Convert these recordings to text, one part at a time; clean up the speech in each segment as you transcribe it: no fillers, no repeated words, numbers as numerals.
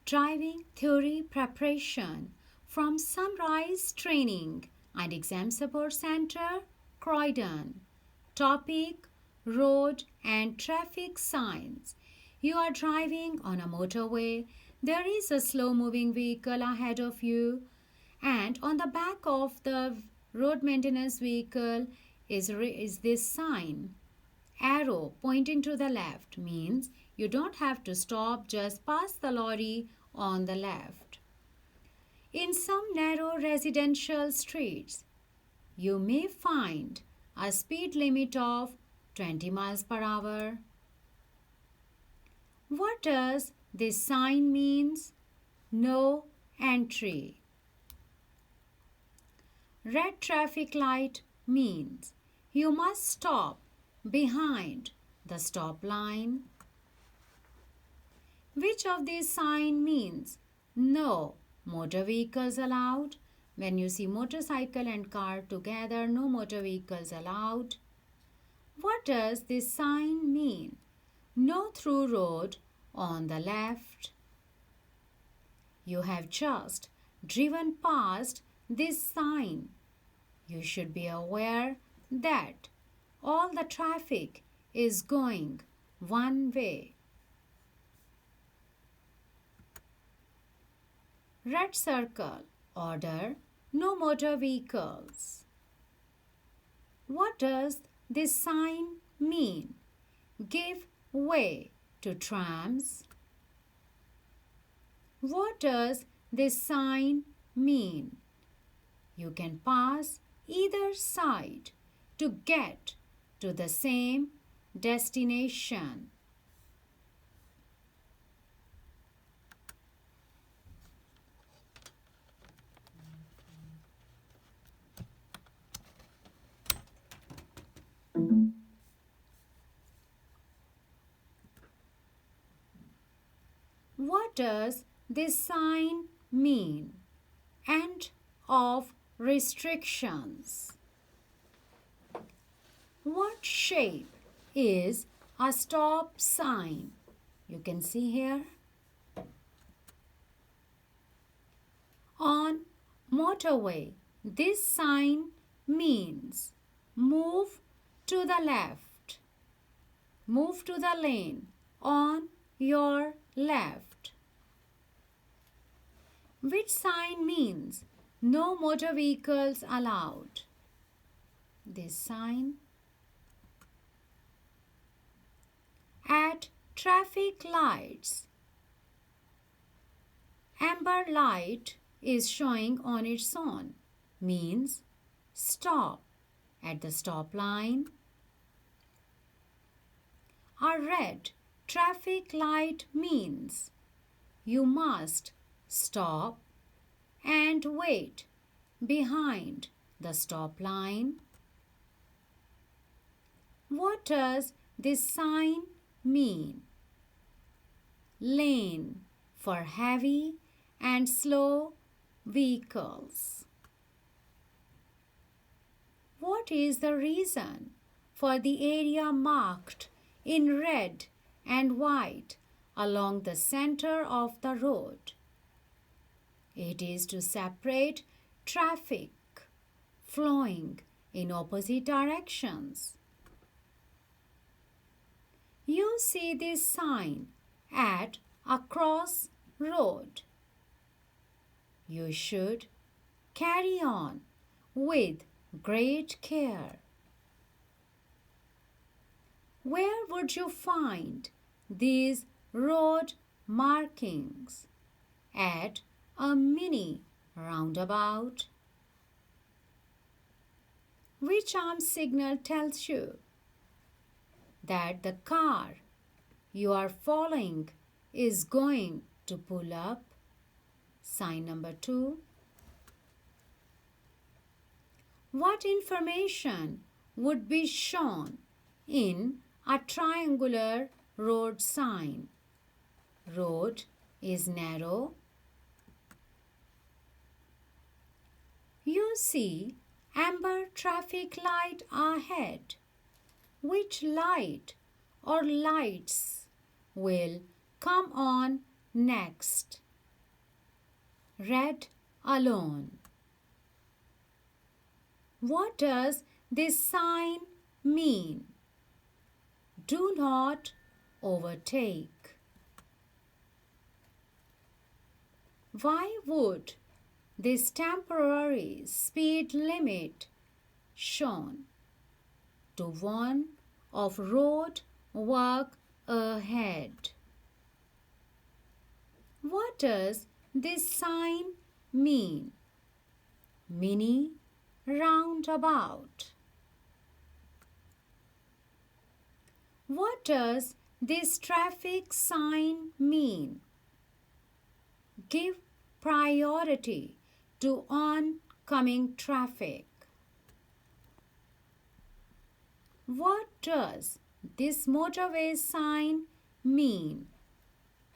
Driving Theory Preparation from Sunrise Training and Exam Support Center, Croydon. Topic: Road and Traffic Signs. You are driving on a motorway. There is a slow-moving vehicle ahead of you, and on the back of the road maintenance vehicle is this sign. Arrow pointing to the left means you don't have to stop, just pass the lorry on the left. In some narrow residential streets, you may find a speed limit of 20 miles per hour. What does this sign means? No entry. Red traffic light means you must stop behind the stop line. Which of these signs means no motor vehicles allowed? When you see motorcycle and car together, no motor vehicles allowed. What does this sign mean? No through road on the left. You have just driven past this sign. You should be aware that all the traffic is going one way. Red circle, order, no motor vehicles. What does this sign mean? Give way to trams. What does this sign mean? You can pass either side to get to the same destination. What does this sign mean? End of restrictions. What shape is a stop sign? You can see here. On motorway, this sign means move to the left. Move to the lane on your left. Which sign means no motor vehicles allowed? This sign. At traffic lights, amber light is showing on its own, means stop at the stop line. A red traffic light means you must stop and wait behind the stop line. What does this sign mean? Lane for heavy and slow vehicles. What is the reason for the area marked in red and white along the center of the road? It is to separate traffic flowing in opposite directions. You see this sign at a crossroad. You should carry on with great care. Where would you find these road markings? At a mini roundabout. Which arm signal tells you that the car you are following is going to pull up? Sign number 2. What information would be shown in a triangular road sign? Road is narrow. You see amber traffic light ahead. Which light or lights will come on next? red alone. What does this sign mean? Do not overtake. Why would this temporary speed limit shown? To warn of road work ahead. What does this sign mean? Mini roundabout. What does this traffic sign mean? Give priority to oncoming traffic. What does this motorway sign mean?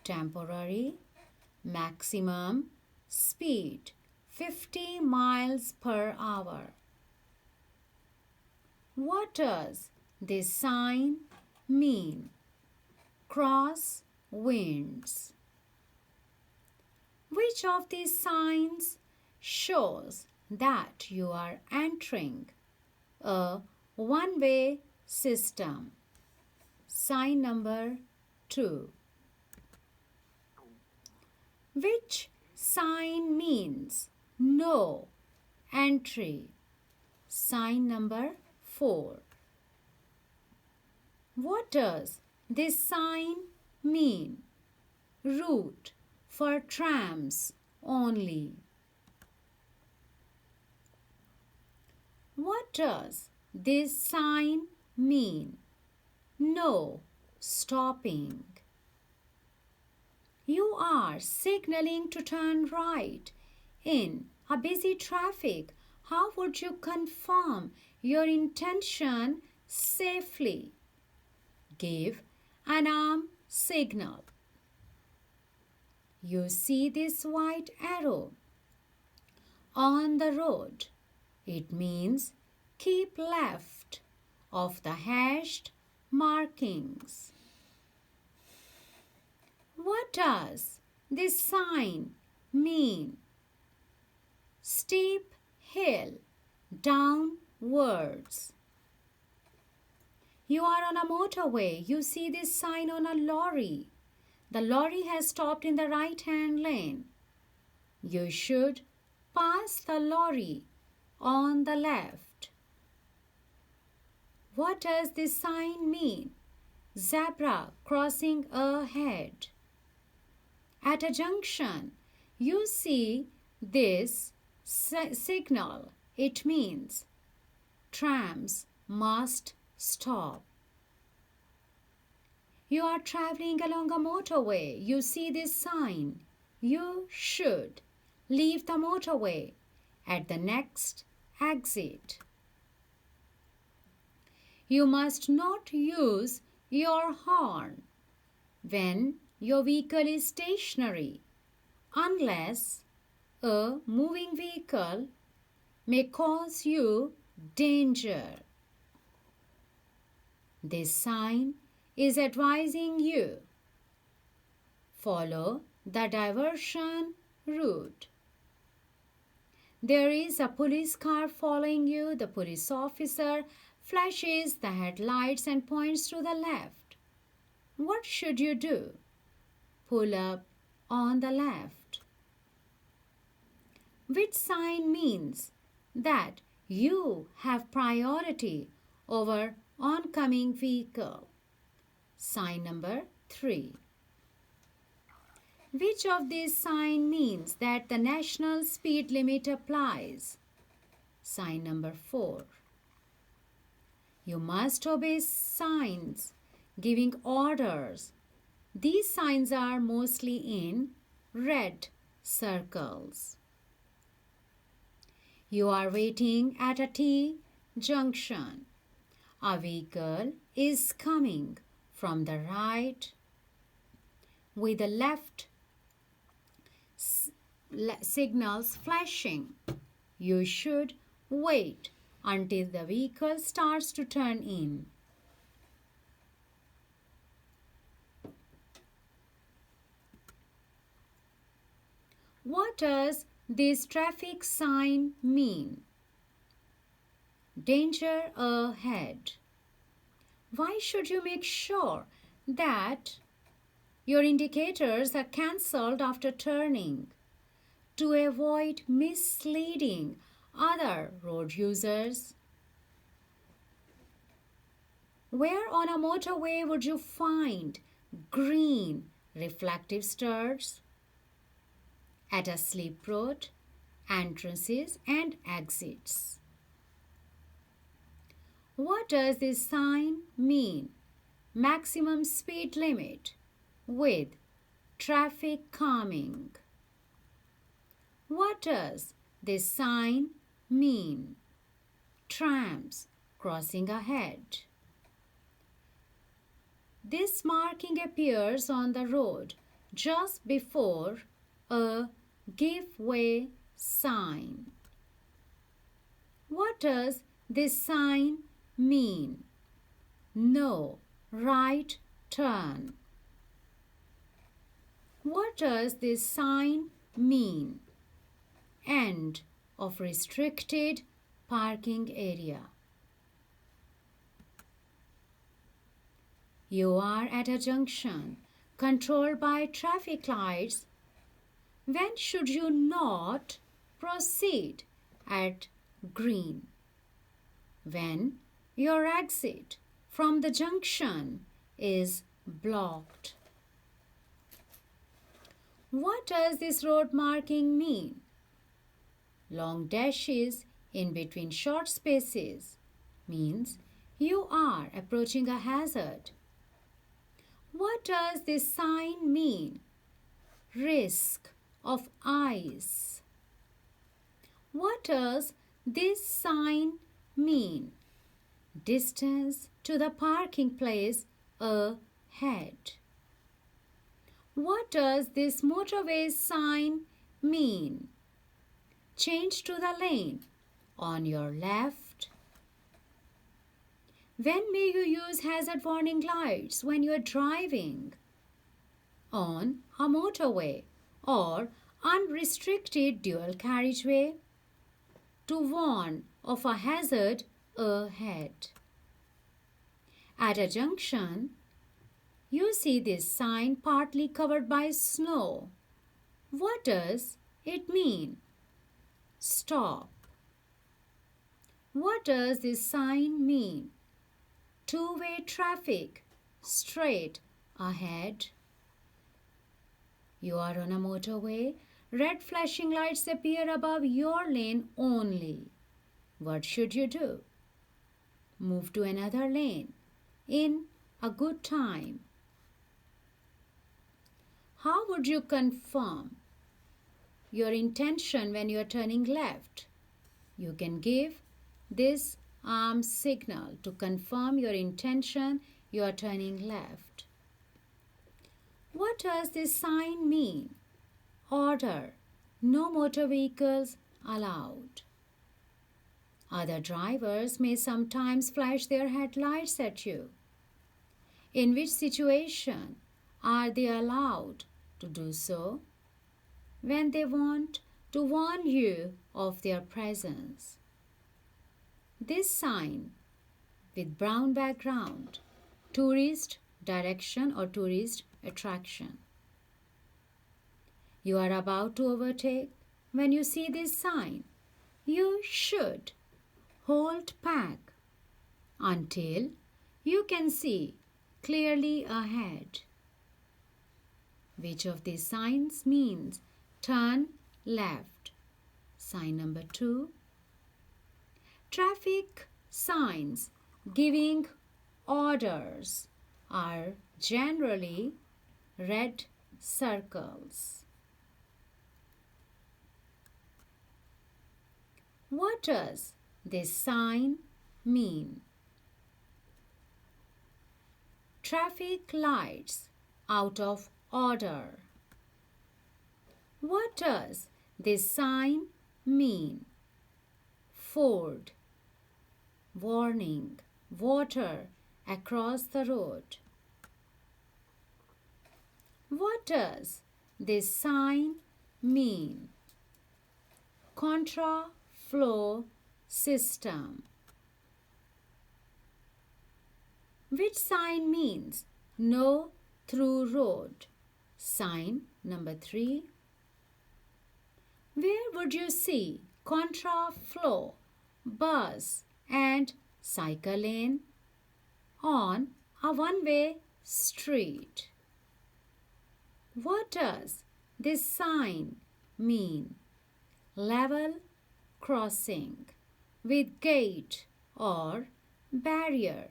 Temporary, maximum speed 50 miles per hour. What does this sign mean? Cross winds. Which of these signs shows that you are entering a one-way system? Sign number 2. Which sign means no entry? Sign number 4. What does this sign mean? Route for trams only. What does this sign mean? No stopping. You are signaling to turn right in a busy traffic. How would you confirm your intention safely? Give an arm signal. You see this white arrow on the road. It means keep left of the hashed markings. What does this sign mean? Steep hill downwards. You are on a motorway. You see this sign on a lorry. The lorry has stopped in the right-hand lane. You should pass the lorry on the left. What does this sign mean? Zebra crossing ahead. At a junction, you see this signal. It means trams must stop. You are traveling along a motorway. You see this sign. You should leave the motorway at the next exit. You must not use your horn when your vehicle is stationary unless a moving vehicle may cause you danger. This sign is advising you follow the diversion route. There is a police car following you. The police officer flashes the headlights and points to the left. What should you do? Pull up on the left. Which sign means that you have priority over oncoming vehicle? Sign number 3. Which of these signs means that the national speed limit applies? Sign number 4. You must obey signs giving orders. These signs are mostly in red circles. You are waiting at a T-junction. A vehicle is coming from the right with the left signals flashing. You should wait until the vehicle starts to turn in. What does this traffic sign mean? Danger ahead. Why should you make sure that your indicators are cancelled after turning? To avoid misleading other road users. Where on a motorway would you find green reflective stars? At a slip road, entrances and exits. What does this sign mean? Maximum speed limit with traffic calming. What does this sign mean? Trams crossing ahead. This marking appears on the road just before a give way sign. What does this sign mean? No right turn. What does this sign mean? End of restricted parking area. You are at a junction controlled by traffic lights. When should you not proceed at green? When your exit from the junction is blocked. What does this road marking mean? Long dashes in between short spaces means you are approaching a hazard. What does this sign mean? Risk of ice. What does this sign mean? Distance to the parking place ahead. What does this motorway sign mean? Change to the lane on your left. When may you use hazard warning lights when you are driving? On a motorway or unrestricted dual carriageway to warn of a hazard ahead. At a junction, you see this sign partly covered by snow. What does it mean? Stop. What does this sign mean? Two-way traffic, straight ahead. You are on a motorway. Red flashing lights appear above your lane only. What should you do? Move to another lane in a good time. How would you confirm your intention when you are turning left? You can give this arm signal to confirm your intention you are turning left. What does this sign mean? Order. No motor vehicles allowed. Other drivers may sometimes flash their headlights at you. In which situation are they allowed to do so? When they want to warn you of their presence. This sign with brown background, tourist direction or tourist attraction. You are about to overtake. When you see this sign, you should hold back until you can see clearly ahead. Which of these signs means turn left? Sign number 2. Traffic signs giving orders are generally red circles. What does this sign mean? Traffic lights out of order. What does this sign mean? Ford. Warning. Water across the road. What does this sign mean? Contraflow system. Which sign means no through road? Sign number 3. Where would you see contraflow, bus and cycle lane? On a one-way street. What does this sign mean? Level crossing with gate or barrier.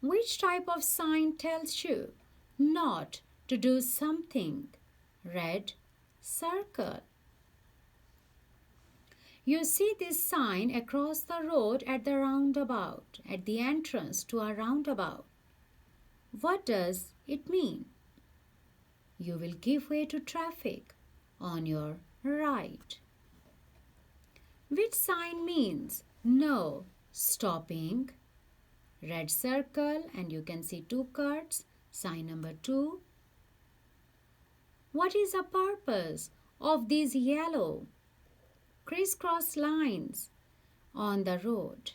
Which type of sign tells you not to do something? Red circle. You see this sign across the road at the roundabout, at the entrance to a roundabout. What does it mean? You will give way to traffic on your right. Which sign means no stopping? Red circle, and you can see 2 cards. Sign number 2. What is the purpose of these yellow crisscross lines on the road?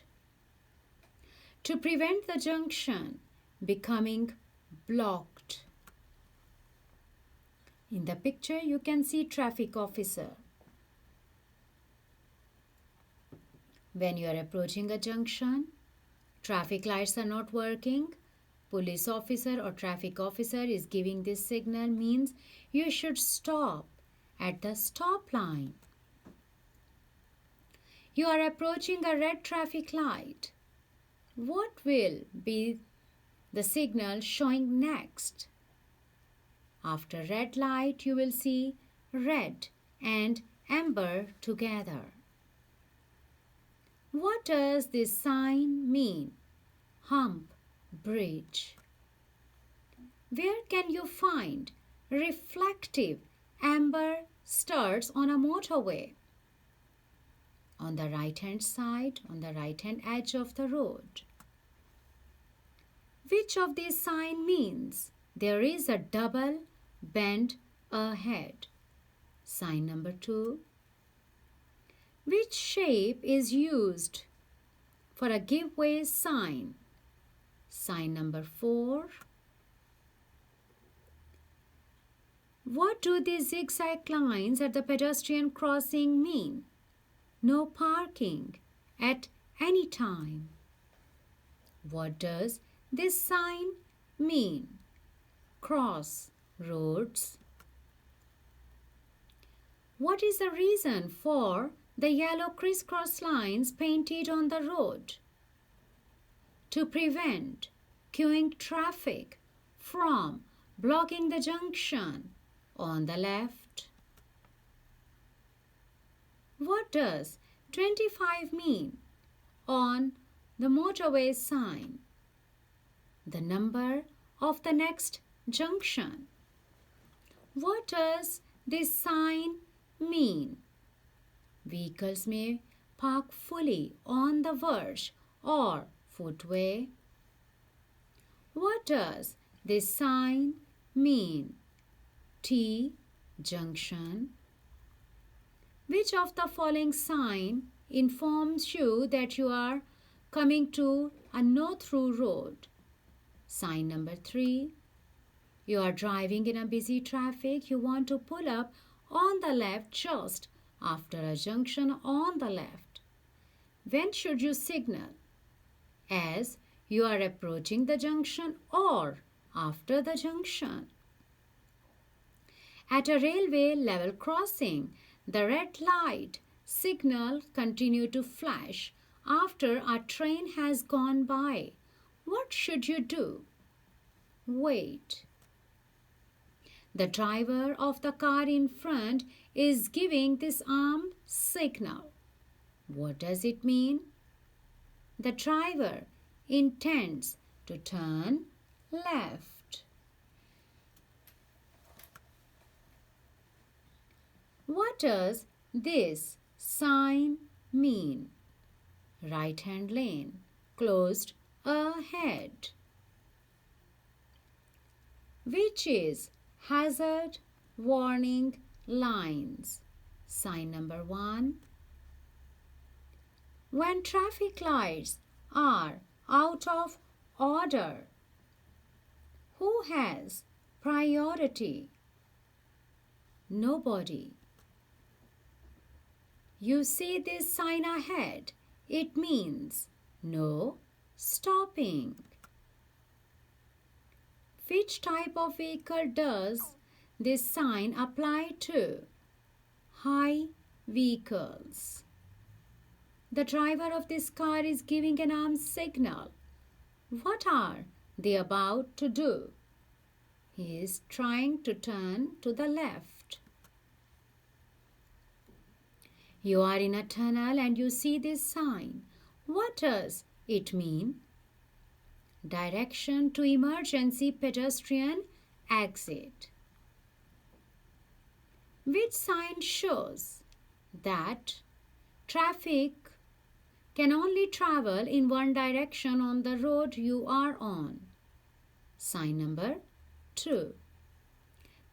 To prevent the junction becoming blocked. In the picture, you can see traffic officer. When you are approaching a junction, traffic lights are not working, police officer or traffic officer is giving this signal, means you should stop at the stop line. You are approaching a red traffic light. What will be the signal showing next? After red light, you will see red and amber together. What does this sign mean? Hump bridge. Where can you find reflective amber stars on a motorway? On the right hand side, on the right hand edge of the road. Which of these signs means there is a double bend ahead? Sign number 2. Which shape is used for a give way sign? Sign number 4. What do these zigzag lines at the pedestrian crossing mean? No parking at any time. What does this sign mean? Cross roads. What is the reason for the yellow crisscross lines painted on the road? To prevent queuing traffic from blocking the junction on the left. What does 25 mean on the motorway sign? The number of the next junction. What does this sign mean? Vehicles may park fully on the verge or footway. What does this sign mean? T junction. Which of the following sign informs you that you are coming to a no-through road? Sign number 3. You are driving in a busy traffic. You want to pull up on the left just after a junction on the left. When should you signal? As you are approaching the junction or after the junction? At a railway level crossing, the red light signal continue to flash after a train has gone by. What should you do? Wait. The driver of the car in front is giving this arm signal. What does it mean? The driver intends to turn left. What does this sign mean? Right-hand lane closed ahead. Which is hazard warning lines. Sign number 1. When traffic lights are out of order, who has priority? Nobody. You see this sign ahead. It means no stopping. Which type of vehicle does this sign apply to? High vehicles. The driver of this car is giving an arm signal. What are they about to do? He is trying to turn to the left. You are in a tunnel and you see this sign. What does it mean? Direction to emergency pedestrian exit. Which sign shows that traffic can only travel in one direction on the road you are on? Sign number 2.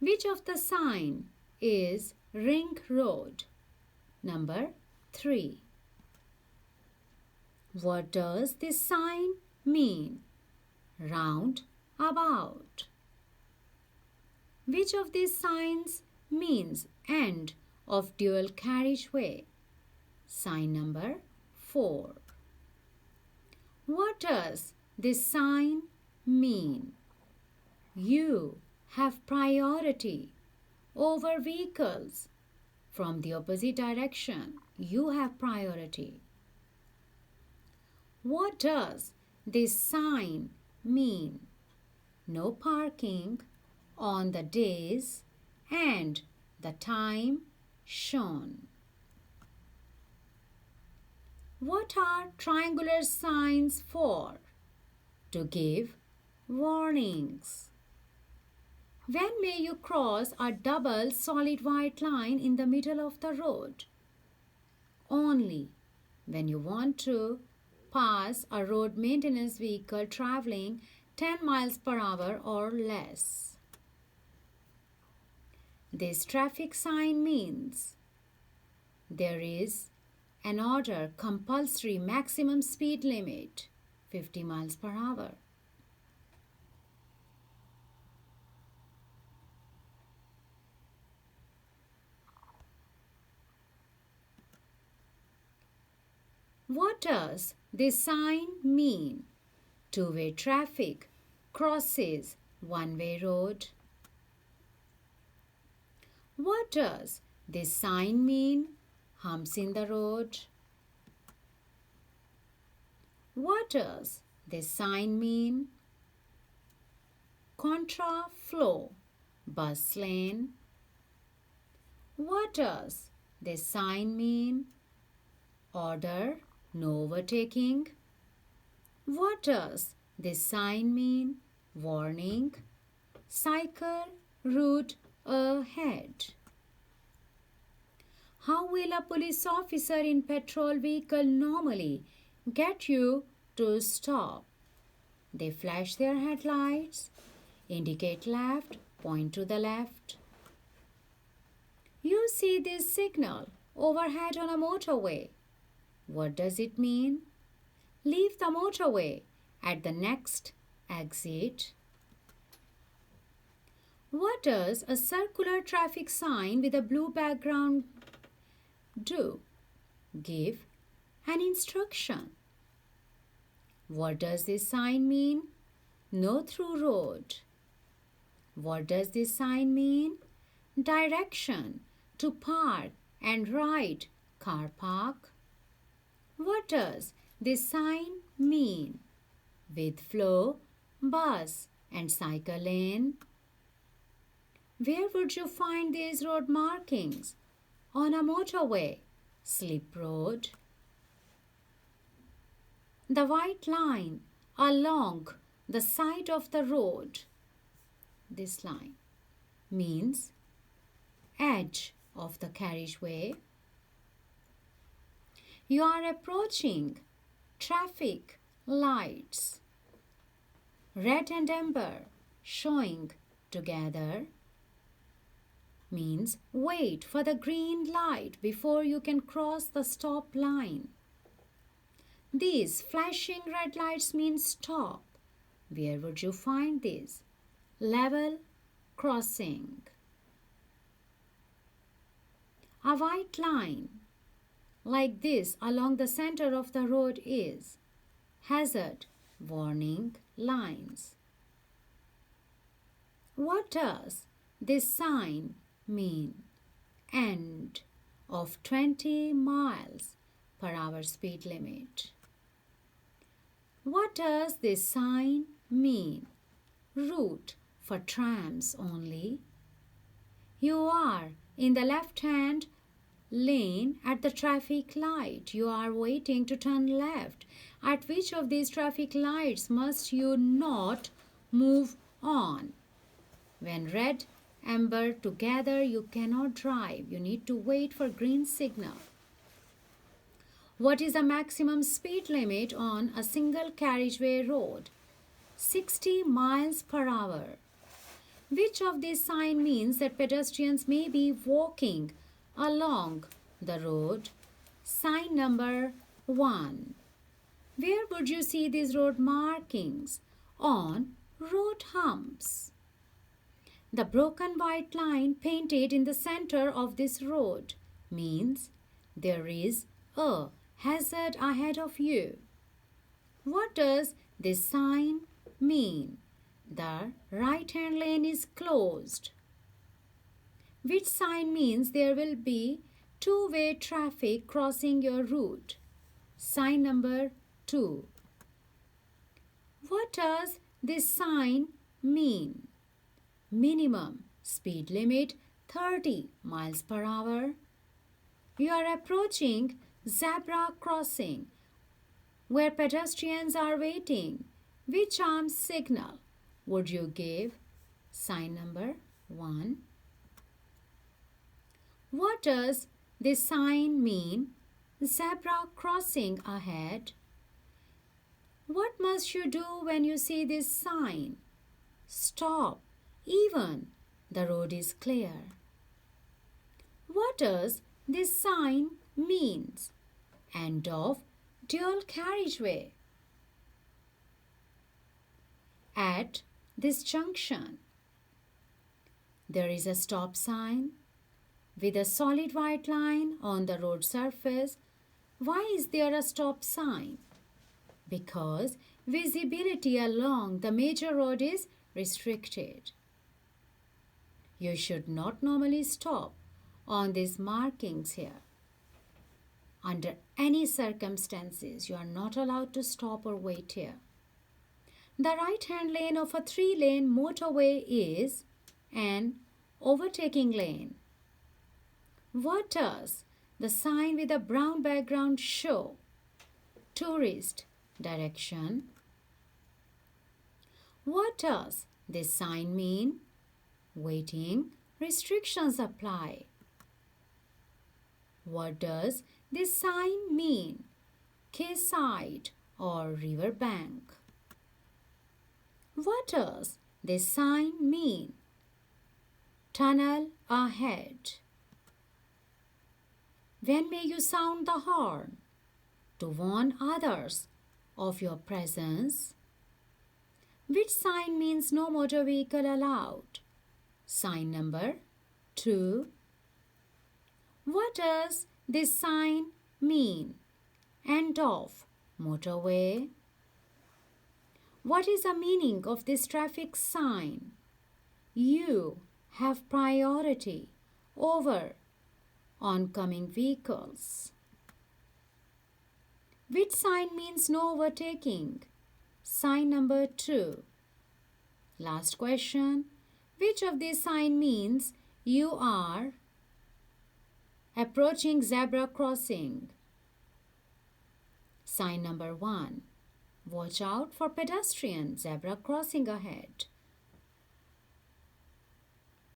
Which of the sign is ring road? Number 3. What does this sign mean? Round about. Which of these signs means end of dual carriageway? Sign number 4. What does this sign mean? You have priority over vehicles from the opposite direction. You have priority. What does this sign mean? No parking on the days and the time shown. What are triangular signs for? To give warnings. When may you cross a double solid white line in the middle of the road? Only when you want to pass a road maintenance vehicle traveling 10 miles per hour or less. This traffic sign means there is an order compulsory maximum speed limit 50 miles per hour. What does this sign mean? Two-way traffic crosses one-way road. What does this sign mean? Humps in the road. What does this sign mean? Contra flow bus lane. What does this sign mean? Order no overtaking. What does this sign mean? Warning. Cycle route ahead. How will a police officer in patrol vehicle normally get you to stop? They flash their headlights, indicate left, point to the left. You see this signal overhead on a motorway. What does it mean? Leave the motorway at the next exit. What does a circular traffic sign with a blue background do? Give an instruction. What does this sign mean? No through road. What does this sign mean? Direction to park and ride car park. What does this sign mean? With flow, bus and cycle lane. Where would you find these road markings? On a motorway, slip road. The white line along the side of the road, this line, means edge of the carriageway. You are approaching traffic lights. Red and amber showing together. means wait for the green light before you can cross the stop line. These flashing red lights mean stop. Where would you find these? Level crossing. A white line like this along the center of the road is hazard warning lines. What does this sign mean? End of 20 miles per hour speed limit. What does this sign mean? Route for trams only. You are in the left-hand lane at the traffic light. You are waiting to turn left. At which of these traffic lights must you not move on? When red, amber together, you cannot drive. You need to wait for green signal. What is the maximum speed limit on a single carriageway road? 60 miles per hour. Which of these signs means that pedestrians may be walking along the road? Sign number 1. Where would you see these road markings? On road humps. The broken white line painted in the center of this road means there is a hazard ahead of you. What does this sign mean? The right-hand lane is closed. Which sign means there will be two-way traffic crossing your route? Sign number 2. What does this sign mean? Minimum speed limit 30 miles per hour. You are approaching zebra crossing where pedestrians are waiting. Which arm signal would you give? Sign number 1. What does this sign mean? Zebra crossing ahead. What must you do when you see this sign? Stop, even the road is clear. What does this sign means? End of dual carriageway. At this junction, there is a stop sign with a solid white line on the road surface. Why is there a stop sign? Because visibility along the major road is restricted. You should not normally stop on these markings here. Under any circumstances, you are not allowed to stop or wait here. The right-hand lane of a 3-lane motorway is an overtaking lane. What does the sign with a brown background show? Tourist direction. What does this sign mean? Waiting restrictions apply. What does this sign mean? Quayside or riverbank. What does this sign mean? Tunnel ahead. When may you sound the horn? To warn others of your presence. Which sign means no motor vehicle allowed? Sign number 2. What does this sign mean? End of motorway. What is the meaning of this traffic sign? You have priority over oncoming vehicles. Which sign means no overtaking? Sign number 2. Last question. Which of these sign means you are approaching zebra crossing? Sign number 1. Watch out for pedestrian, zebra crossing ahead.